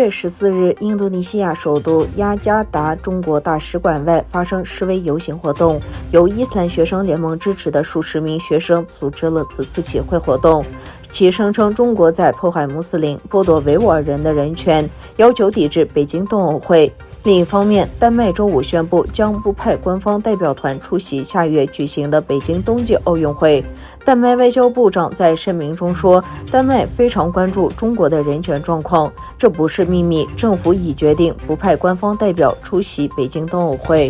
月14日，印度尼西亚首都雅加达中国大使馆外发生示威游行活动，由伊斯兰学生联盟支持的数十名学生组织了此次集会活动，其声称中国在迫害穆斯林、剥夺维吾尔人的人权，要求抵制北京冬奥会。另一方面，丹麦周五宣布将不派官方代表团出席下月举行的北京冬季奥运会。丹麦外交部长在声明中说，丹麦非常关注中国的人权状况，这不是秘密，政府已决定不派官方代表出席北京冬奥会。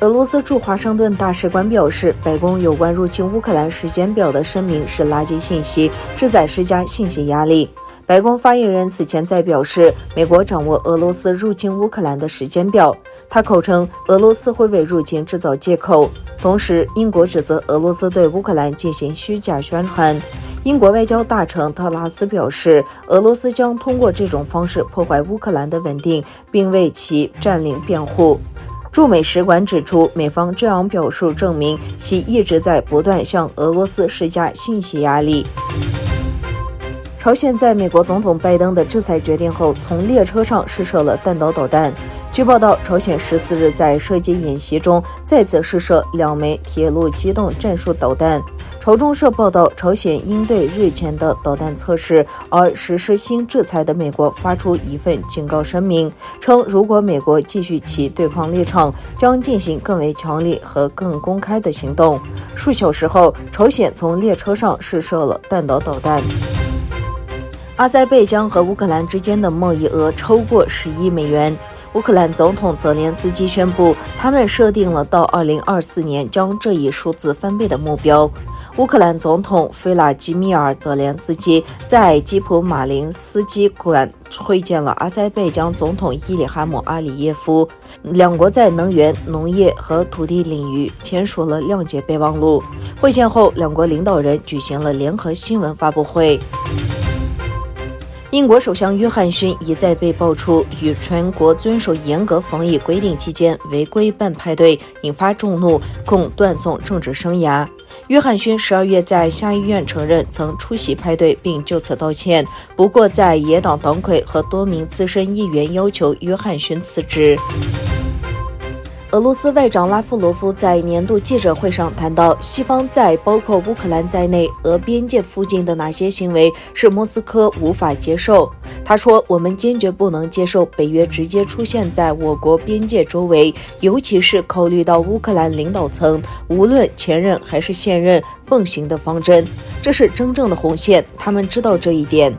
俄罗斯驻华盛顿大使馆表示，白宫有关入侵乌克兰时间表的声明是垃圾信息，是在施加信息压力。白宫发言人此前再表示，美国掌握俄罗斯入侵乌克兰的时间表，他口称俄罗斯会为入侵制造借口。同时，英国指责俄罗斯对乌克兰进行虚假宣传。英国外交大臣特拉斯表示，俄罗斯将通过这种方式破坏乌克兰的稳定，并为其占领辩护。驻美使馆指出，美方这样表述证明其一直在不断向俄罗斯施加信息压力。朝鲜在美国总统拜登的制裁决定后，从列车上试射了弹道导弹。据报道，朝鲜14日在射击演习中再次试射2枚铁路机动战术导弹。朝中社报道，朝鲜应对日前的导弹测试而实施新制裁的美国发出一份警告声明，称如果美国继续其对抗立场，将进行更为强烈和更公开的行动。数小时后，朝鲜从列车上试射了弹道导弹。阿塞拜疆和乌克兰之间的贸易额超过10亿美元。乌克兰总统泽连斯基宣布，他们设定了到2024年将这一数字翻倍的目标。乌克兰总统费拉基米尔·泽连斯基在基普马林斯基馆会见了阿塞拜疆总统伊里哈姆·阿里耶夫，两国在能源、农业和土地领域签署了谅解备忘录。会见后，两国领导人举行了联合新闻发布会。英国首相约翰逊一再被爆出与全国遵守严格防疫规定期间违规办派对，引发众怒，共断送政治生涯。约翰逊12月在下议院承认曾出席派对并就此道歉，不过在野党党魁和多名资深议员要求约翰逊辞职。俄罗斯外长拉夫罗夫在年度记者会上谈到，西方在包括乌克兰在内俄边界附近的哪些行为是莫斯科无法接受。他说，我们坚决不能接受北约直接出现在我国边界周围，尤其是考虑到乌克兰领导层无论前任还是现任奉行的方针，这是真正的红线，他们知道这一点。